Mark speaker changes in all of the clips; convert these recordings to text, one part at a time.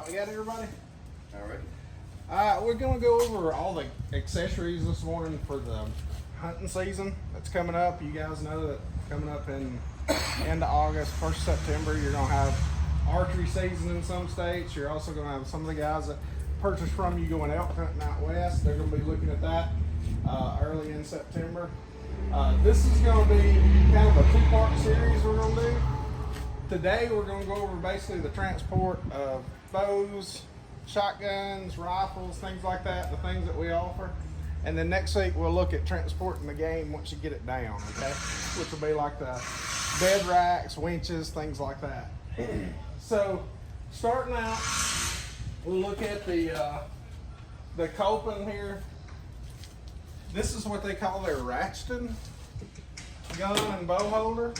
Speaker 1: You got everybody?
Speaker 2: All right.
Speaker 1: We're gonna go over all the accessories this morning for the hunting season that's coming up. You guys know that coming up in end of August, 1st September, you're gonna have archery season in some states. You're also gonna have some of the guys that purchase from you going elk hunting out west. They're gonna be looking at that early in September. This is gonna be kind of a two-part series we're gonna do. Today we're gonna go over basically the transport of bows, shotguns, rifles, things like that, the things that we offer. And then next week we'll look at transporting the game once you get it down, okay? Which will be like the bed racks, winches, things like that. So starting out, we'll look at the coping here. This is what they call their ratcheting gun and bow holder.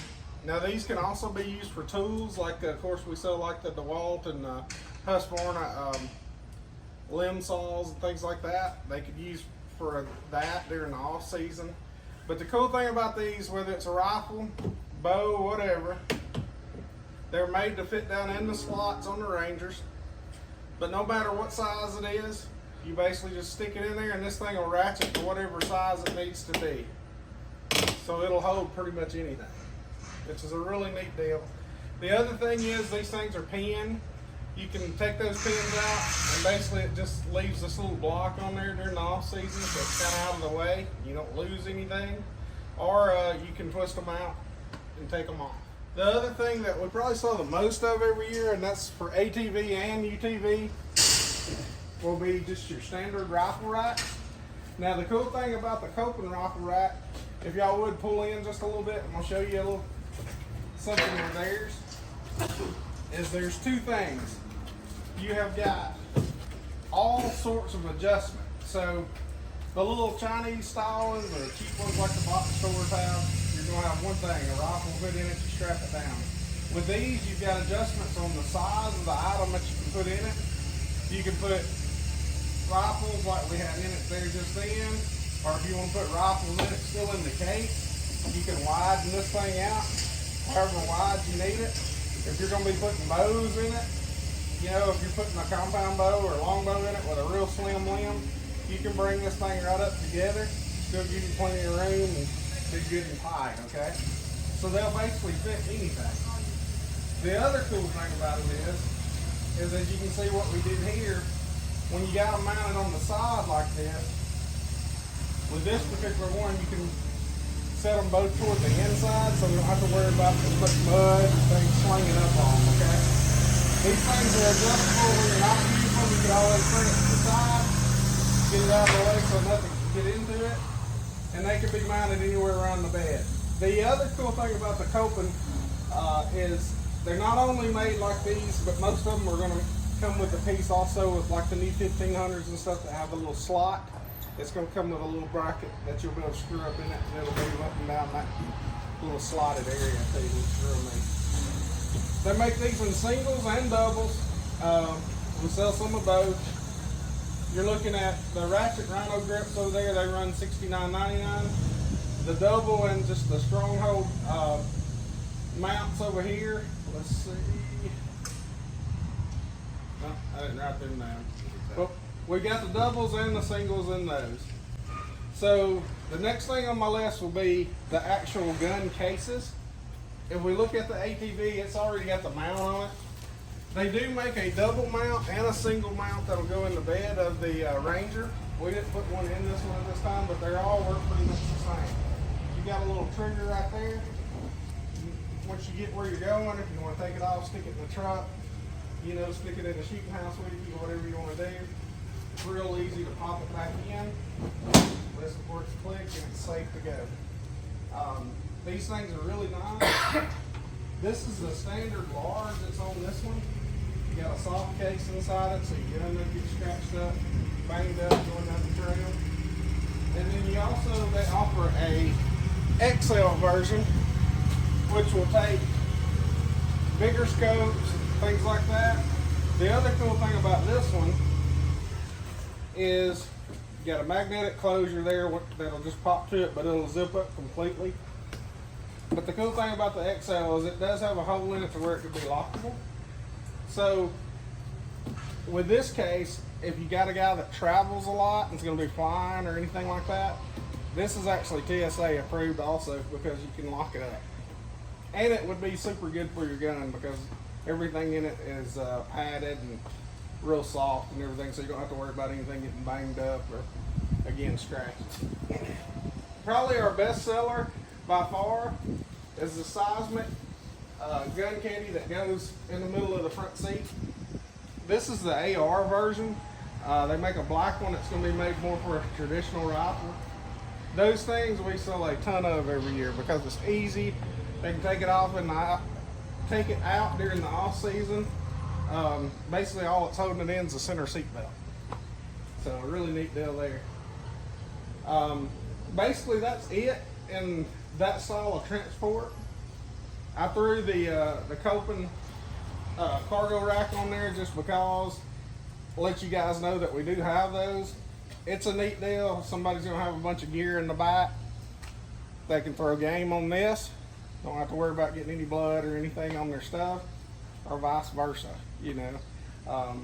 Speaker 1: Now these can also be used for tools, like of course we sell like the DeWalt and Husqvarna limb saws and things like that. They could use for that during the off season. But the cool thing about these, whether it's a rifle, bow, whatever, they're made to fit down in the slots on the Rangers. But no matter what size it is, you basically just stick it in there and this thing will ratchet to whatever size it needs to be. So it'll hold pretty much anything, which is a really neat deal. The other thing is these things are pinned. You can take those pins out and basically it just leaves this little block on there during the off season, so it's kind of out of the way. You don't lose anything. Or you can twist them out and take them off. The other thing that we probably sell the most of every year, and that's for ATV and UTV, will be just your standard rifle rack. Now the cool thing about the coping rifle rack, if y'all would pull in just a little bit, I'm gonna show you a little something of theirs, is there's two things. You have got all sorts of adjustment. So the little Chinese style ones or the cheap ones like the box stores have, you're gonna have one thing, a rifle fit in it, you strap it down. With these, you've got adjustments on the size of the item that you can put in it. You can put rifles like we had in it there just then, or if you want to put rifles in it still in the case, you can widen this thing out however wide you need it. If you're going to be putting bows in it, you know, if you're putting a compound bow or a long bow in it with a real slim limb, you can bring this thing right up together, still give you plenty of room and be good and tight, okay? So they'll basically fit anything. The other cool thing about it is as you can see what we did here, when you got them mounted on the side like this, with this particular one, you can set them both toward the inside so we don't have to worry about as much mud and things slinging up on them, okay? These things are adjustable when you're not using them. You can always bring it to the side, get it out of the way so nothing can get into it, and they can be mounted anywhere around the bed. The other cool thing about the coping is they're not only made like these, but most of them are going to come with a piece also with like the new 1500s and stuff that have a little slot. It's going to come with a little bracket that you'll be able to screw up in it, and it'll move up and down that little slotted area too, which is real neat. They make these in singles and doubles. We sell some of both. You're looking at the ratchet rhino grips over there. They run $69.99. The double and just the stronghold mounts over here. Let's see. No, I didn't write them down. Well, we got the doubles and the singles in those. So the next thing on my list will be the actual gun cases. If we look at the ATV, it's already got the mount on it. They do make a double mount and a single mount that'll go in the bed of the Ranger. We didn't put one in this one this time, but they all work pretty much the same. You got a little trigger right there. Once you get where you're going, if you want to take it off, stick it in the truck, you know, stick it in the shooting house with you, whatever you want to do. It's real easy to pop it back in. This of course click and it's safe to go. These things are really nice. This is the standard large that's on this one. You got a soft case inside it so you don't get scratched up, banged up going down the trail. And then you also, they offer a XL version, which will take bigger scopes, things like that. The other cool thing about this one is you got a magnetic closure there that'll just pop to it, but it'll zip up completely. But the cool thing about the XL is it does have a hole in it to where it could be lockable. So with this case, if you got a guy that travels a lot and is going to be flying or anything like that, this is actually TSA approved also because you can lock it up. And it would be super good for your gun because everything in it is padded and real soft and everything, so you don't have to worry about anything getting banged up or, again, scratched. Probably our best seller by far is the Seismic gun caddy that goes in the middle of the front seat. This is the AR version. They make a black one that's going to be made more for a traditional rifle. Those things we sell a ton of every year because it's easy. They can take it off and take it out during the off season. Basically all it's holding it in is the center seat belt. So a really neat deal there. Basically that's it in that style of transport. I threw the Copen cargo rack on there just because, let you guys know that we do have those. It's a neat deal. Somebody's gonna have a bunch of gear in the back. They can throw game on this. Don't have to worry about getting any blood or anything on their stuff, or vice versa, you know. A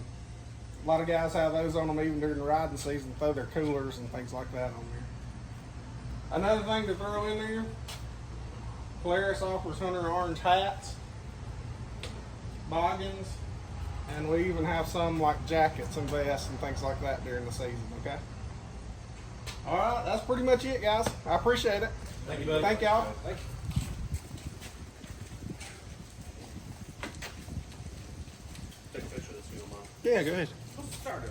Speaker 1: lot of guys have those on them even during the riding season, throw their coolers and things like that on there. Another thing to throw in there, Polaris offers hunter orange hats, boggins, and we even have some like jackets and vests and things like that during the season, okay? All right, that's pretty much it, guys. I appreciate it.
Speaker 2: Thank you, buddy.
Speaker 1: Thank y'all.
Speaker 2: Thank you. Take a picture of this if you don't mind.
Speaker 1: Yeah, go ahead.
Speaker 2: Let's start it.